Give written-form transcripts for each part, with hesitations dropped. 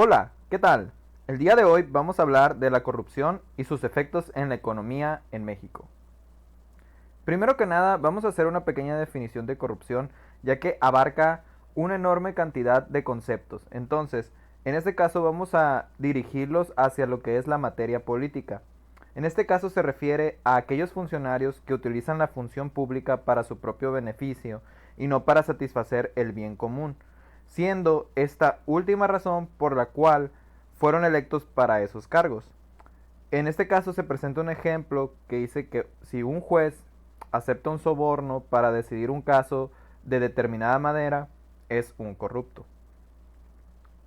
Hola, ¿qué tal? El día de hoy vamos a hablar de la corrupción y sus efectos en la economía en México. Primero que nada, vamos a hacer una pequeña definición de corrupción, ya que abarca una enorme cantidad de conceptos. Entonces, en este caso vamos a dirigirlos hacia lo que es la materia política. En este caso se refiere a aquellos funcionarios que utilizan la función pública para su propio beneficio y no para satisfacer el bien común, siendo esta última razón por la cual fueron electos para esos cargos. En este caso se presenta un ejemplo que dice que si un juez acepta un soborno para decidir un caso de determinada manera, es un corrupto.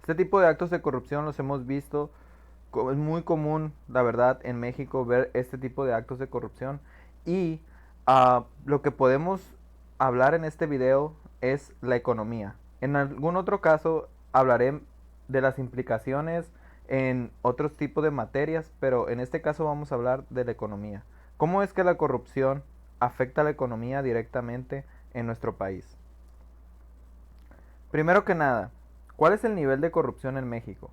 Este tipo de actos de corrupción los hemos visto, es muy común, la verdad, en México ver este tipo de actos de corrupción. Y lo que podemos hablar en este video es la economía. En algún otro caso hablaré de las implicaciones en otros tipos de materias, pero en este caso vamos a hablar de la economía. ¿Cómo es que la corrupción afecta a la economía directamente en nuestro país? Primero que nada, ¿cuál es el nivel de corrupción en México?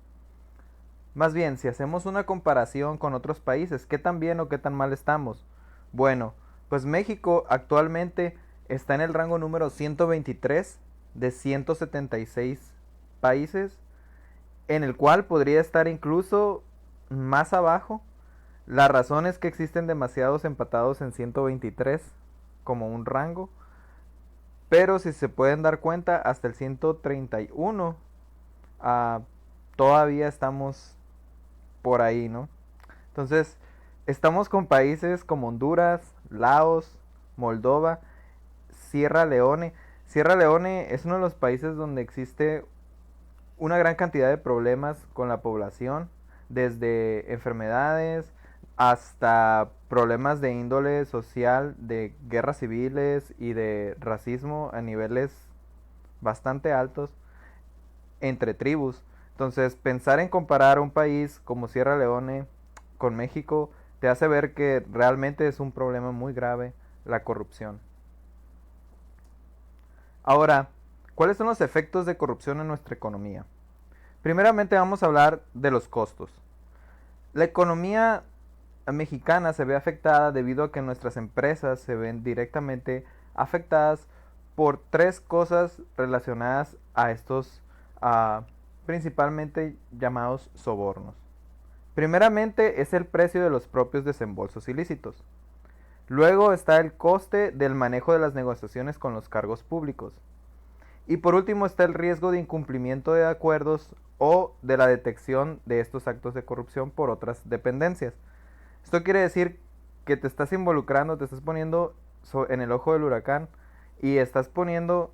Más bien, si hacemos una comparación con otros países, ¿qué tan bien o qué tan mal estamos? Bueno, pues México actualmente está en el rango número 123 de 176 países, en el cual podría estar incluso más abajo. La razón es que existen demasiados empatados en 123 como un rango, pero si se pueden dar cuenta, hasta el 131 todavía estamos por ahí, ¿no? Entonces, estamos con países como Honduras, Laos, Moldova, Sierra Leone. Sierra Leone es uno de los países donde existe una gran cantidad de problemas con la población, desde enfermedades hasta problemas de índole social, de guerras civiles y de racismo a niveles bastante altos entre tribus. Entonces, pensar en comparar un país como Sierra Leone con México te hace ver que realmente es un problema muy grave la corrupción. Ahora, ¿cuáles son los efectos de corrupción en nuestra economía? Primeramente vamos a hablar de los costos. La economía mexicana se ve afectada debido a que nuestras empresas se ven directamente afectadas por tres cosas relacionadas a estos principalmente llamados sobornos. Primeramente es el precio de los propios desembolsos ilícitos. Luego está el coste del manejo de las negociaciones con los cargos públicos. Y por último está el riesgo de incumplimiento de acuerdos o de la detección de estos actos de corrupción por otras dependencias. Esto quiere decir que te estás involucrando, te estás poniendo en el ojo del huracán y estás poniendo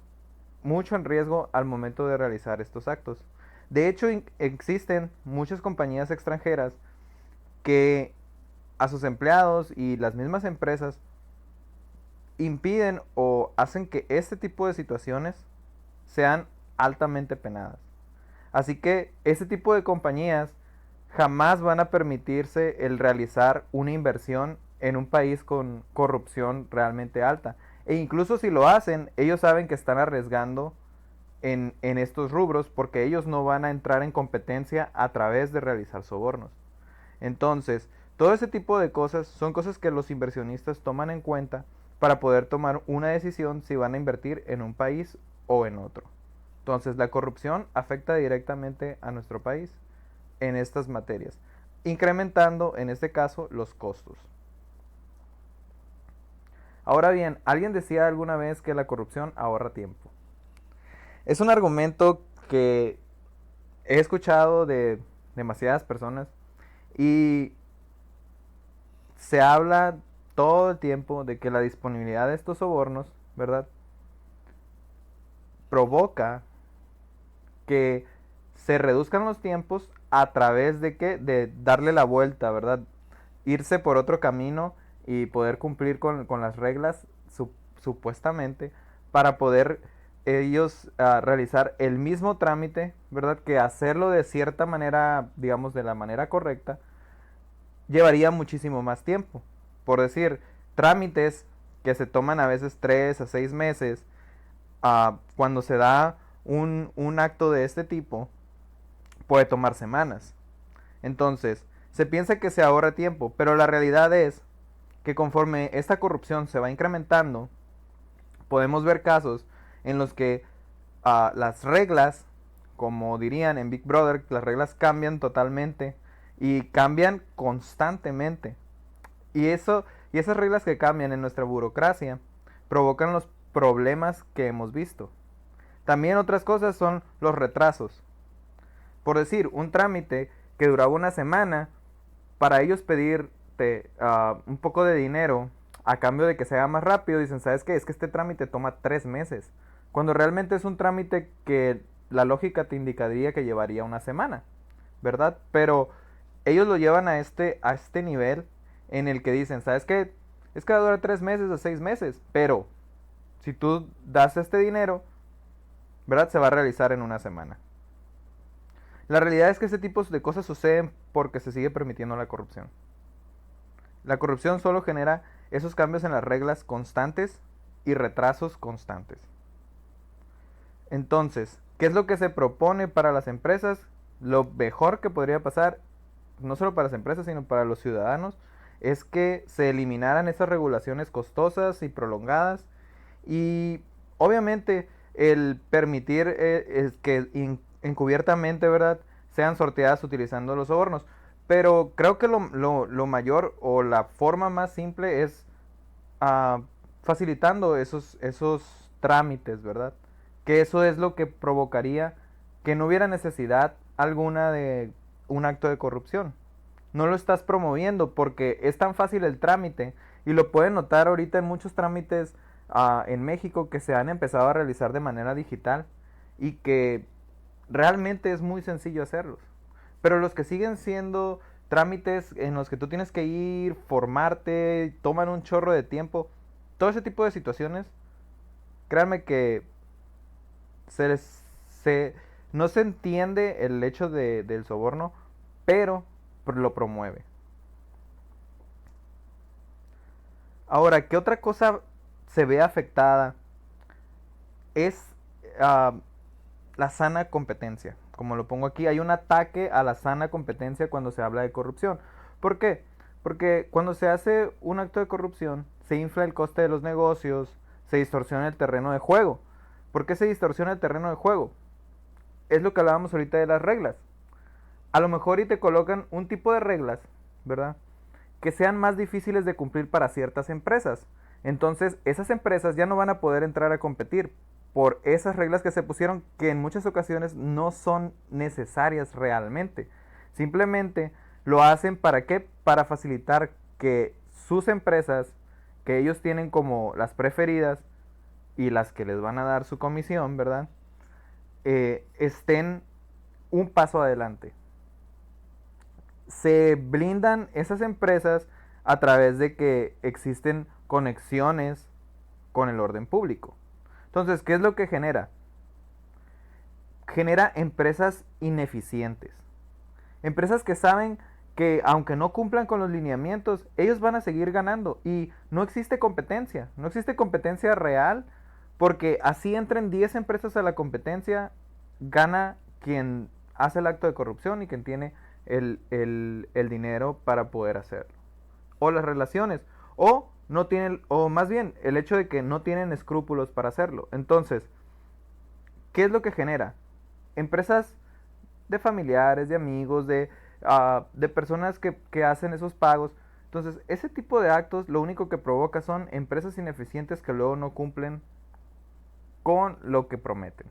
mucho en riesgo al momento de realizar estos actos. De hecho, existen muchas compañías extranjeras que a sus empleados y las mismas empresas impiden o hacen que este tipo de situaciones sean altamente penadas. Así que este tipo de compañías jamás van a permitirse el realizar una inversión en un país con corrupción realmente alta. E incluso si lo hacen, ellos saben que están arriesgando en estos rubros porque ellos no van a entrar en competencia a través de realizar sobornos. Entonces, todo ese tipo de cosas son cosas que los inversionistas toman en cuenta para poder tomar una decisión si van a invertir en un país o en otro. Entonces, la corrupción afecta directamente a nuestro país en estas materias, incrementando en este caso los costos. Ahora bien, alguien decía alguna vez que la corrupción ahorra tiempo. Es un argumento que he escuchado de demasiadas personas y se habla todo el tiempo de que la disponibilidad de estos sobornos, ¿verdad? Provoca que se reduzcan los tiempos a través de que de darle la vuelta, ¿verdad? Irse por otro camino y poder cumplir con las reglas supuestamente para poder ellos realizar el mismo trámite, ¿verdad? Que hacerlo de cierta manera, digamos, de la manera correcta, llevaría muchísimo más tiempo. Por decir, trámites que se toman a veces 3 a 6 meses, cuando se da un acto de este tipo, puede tomar semanas. Entonces, se piensa que se ahorra tiempo, pero la realidad es que conforme esta corrupción se va incrementando, podemos ver casos en los que las reglas, como dirían en Big Brother, las reglas cambian totalmente y cambian constantemente. Y esas reglas que cambian en nuestra burocracia provocan los problemas que hemos visto. También otras cosas son los retrasos. Por decir, un trámite que duraba una semana, para ellos pedirte un poco de dinero a cambio de que se haga más rápido, dicen, ¿sabes qué? Es que este trámite toma 3 meses. Cuando realmente es un trámite que la lógica te indicaría que llevaría una semana, ¿verdad? Pero ellos lo llevan a este nivel en el que dicen, ¿sabes qué? Es que va a durar 3 meses o 6 meses, pero si tú das este dinero, ¿verdad? Se va a realizar en una semana. La realidad es que este tipo de cosas suceden porque se sigue permitiendo la corrupción. La corrupción solo genera esos cambios en las reglas constantes y retrasos constantes. Entonces, ¿qué es lo que se propone para las empresas? Lo mejor que podría pasar, no solo para las empresas, sino para los ciudadanos, es que se eliminaran esas regulaciones costosas y prolongadas y obviamente el permitir que encubiertamente, ¿verdad?, sean sorteadas utilizando los sobornos. Pero creo que lo mayor o la forma más simple es facilitando esos trámites, ¿verdad? Que eso es lo que provocaría que no hubiera necesidad alguna de un acto de corrupción. No lo estás promoviendo porque es tan fácil el trámite y lo pueden notar ahorita en muchos trámites en México que se han empezado a realizar de manera digital y que realmente es muy sencillo hacerlos. Pero los que siguen siendo trámites en los que tú tienes que ir, formarte, toman un chorro de tiempo, todo ese tipo de situaciones, créanme que se les, se, no se entiende el hecho del soborno, pero lo promueve. Ahora, ¿qué otra cosa se ve afectada? Es uh, la sana competencia. Como lo pongo aquí, hay un ataque a la sana competencia cuando se habla de corrupción. ¿Por qué? Porque cuando se hace un acto de corrupción, se infla el coste de los negocios, se distorsiona el terreno de juego. ¿Por qué se distorsiona el terreno de juego? Es lo que hablábamos ahorita de las reglas. A lo mejor y te colocan un tipo de reglas, ¿verdad?, que sean más difíciles de cumplir para ciertas empresas. Entonces, esas empresas ya no van a poder entrar a competir por esas reglas que se pusieron, que en muchas ocasiones no son necesarias realmente. Simplemente lo hacen ¿para qué? Para facilitar que sus empresas, que ellos tienen como las preferidas y las que les van a dar su comisión, ¿verdad?, estén un paso adelante. Se blindan esas empresas a través de que existen conexiones con el orden público. Entonces, ¿qué es lo que genera? Genera empresas ineficientes. Empresas que saben que aunque no cumplan con los lineamientos, ellos van a seguir ganando y no existe competencia real, porque así entren 10 empresas a la competencia, gana quien hace el acto de corrupción y quien tiene el dinero para poder hacerlo. O las relaciones, o no tienen, o más bien el hecho de que no tienen escrúpulos para hacerlo. Entonces, ¿qué es lo que genera? Empresas de familiares, de amigos, de personas que hacen esos pagos. Entonces, ese tipo de actos lo único que provoca son empresas ineficientes que luego no cumplen con lo que prometen.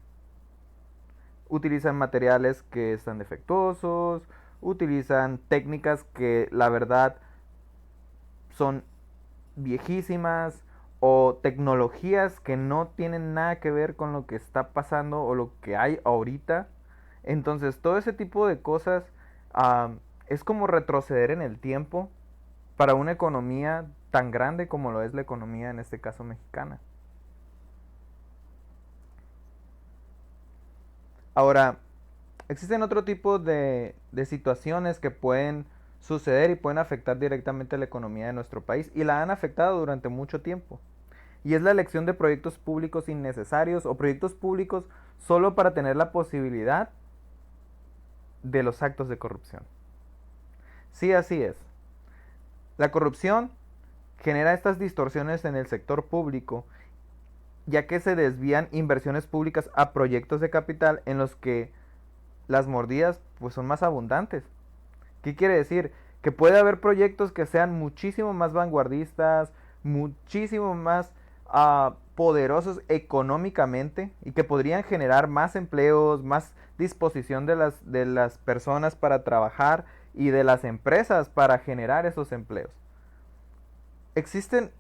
Utilizan materiales que están defectuosos, utilizan técnicas que la verdad son viejísimas o tecnologías que no tienen nada que ver con lo que está pasando o lo que hay ahorita. Entonces todo ese tipo de cosas es como retroceder en el tiempo para una economía tan grande como lo es la economía en este caso mexicana. Ahora, existen otro tipo de situaciones que pueden suceder y pueden afectar directamente la economía de nuestro país y la han afectado durante mucho tiempo. Y es la elección de proyectos públicos innecesarios o proyectos públicos solo para tener la posibilidad de los actos de corrupción. Sí, así es. La corrupción genera estas distorsiones en el sector público, ya que se desvían inversiones públicas a proyectos de capital en los que las mordidas pues son más abundantes. ¿Qué quiere decir? Que puede haber proyectos que sean muchísimo más vanguardistas, muchísimo más poderosos económicamente y que podrían generar más empleos, más disposición de las personas para trabajar y de las empresas para generar esos empleos. Existen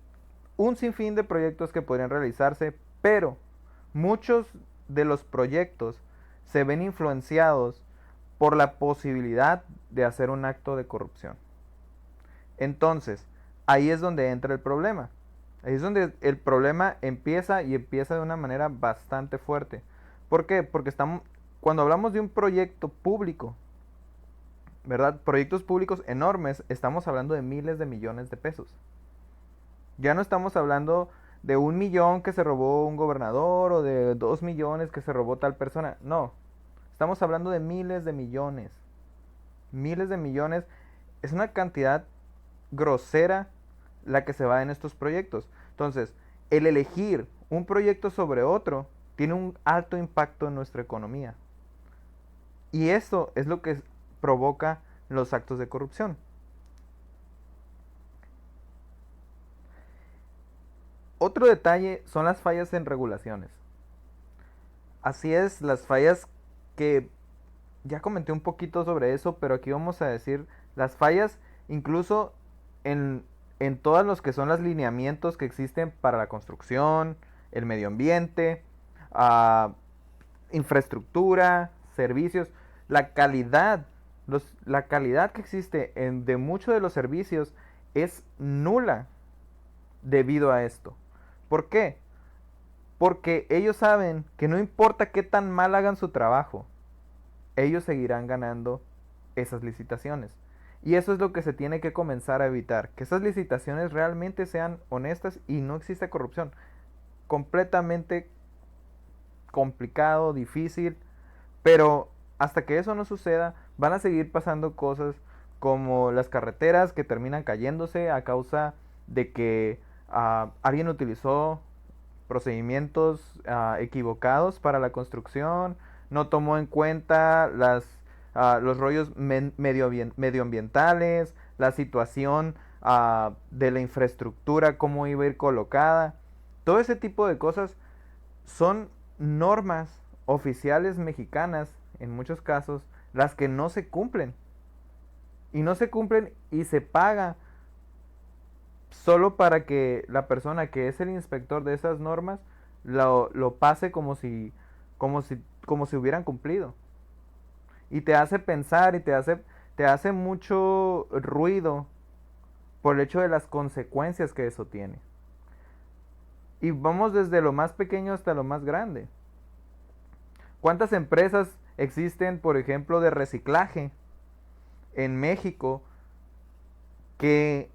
un sinfín de proyectos que podrían realizarse, pero muchos de los proyectos se ven influenciados por la posibilidad de hacer un acto de corrupción. Entonces, ahí es donde entra el problema. Ahí es donde el problema empieza y empieza de una manera bastante fuerte. ¿Por qué? Porque cuando hablamos de un proyecto público, ¿verdad? Proyectos públicos enormes, estamos hablando de miles de millones de pesos. Ya no estamos hablando de 1 millón que se robó un gobernador o de 2 millones que se robó tal persona. No, estamos hablando de miles de millones. Miles de millones es una cantidad grosera la que se va en estos proyectos. Entonces, el elegir un proyecto sobre otro tiene un alto impacto en nuestra economía. Y eso es lo que provoca los actos de corrupción. Otro detalle son las fallas en regulaciones. Así es, las fallas que ya comenté un poquito sobre eso, pero aquí vamos a decir las fallas incluso en todos los que son los lineamientos que existen para la construcción, el medio ambiente, uh, infraestructura, servicios, la calidad, la calidad que existe de muchos de los servicios es nula debido a esto. ¿Por qué? Porque ellos saben que no importa qué tan mal hagan su trabajo, ellos seguirán ganando esas licitaciones. Y eso es lo que se tiene que comenzar a evitar, que esas licitaciones realmente sean honestas y no exista corrupción. Completamente complicado, difícil, pero hasta que eso no suceda, van a seguir pasando cosas como las carreteras que terminan cayéndose a causa de que alguien utilizó procedimientos equivocados para la construcción, no tomó en cuenta los rollos medioambientales, la situación de la infraestructura, cómo iba a ir colocada. Todo ese tipo de cosas son normas oficiales mexicanas, en muchos casos, las que no se cumplen. Y no se cumplen y se paga solo para que la persona que es el inspector de esas normas lo pase como si hubieran cumplido. Y te hace pensar y te hace mucho ruido por el hecho de las consecuencias que eso tiene. Y vamos desde lo más pequeño hasta lo más grande. ¿Cuántas empresas existen, por ejemplo, de reciclaje en México que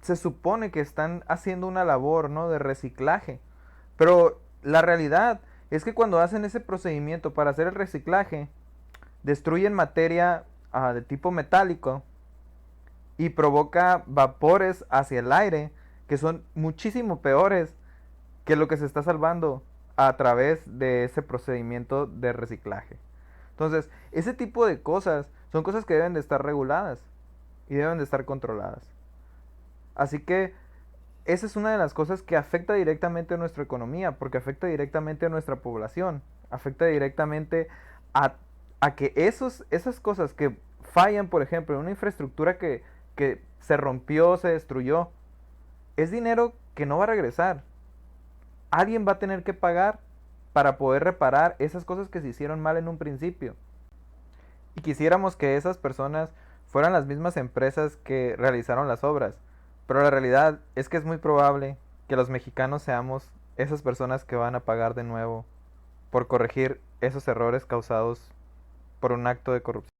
se supone que están haciendo una labor, ¿no?, de reciclaje? Pero la realidad es que cuando hacen ese procedimiento para hacer el reciclaje, destruyen materia de tipo metálico y provoca vapores hacia el aire que son muchísimo peores que lo que se está salvando a través de ese procedimiento de reciclaje. Entonces, ese tipo de cosas son cosas que deben de estar reguladas y deben de estar controladas. Así que esa es una de las cosas que afecta directamente a nuestra economía, porque afecta directamente a nuestra población, afecta directamente a que esas cosas que fallan, por ejemplo, en una infraestructura que se rompió, se destruyó, es dinero que no va a regresar. Alguien va a tener que pagar para poder reparar esas cosas que se hicieron mal en un principio. Y quisiéramos que esas personas fueran las mismas empresas que realizaron las obras. Pero la realidad es que es muy probable que los mexicanos seamos esas personas que van a pagar de nuevo por corregir esos errores causados por un acto de corrupción.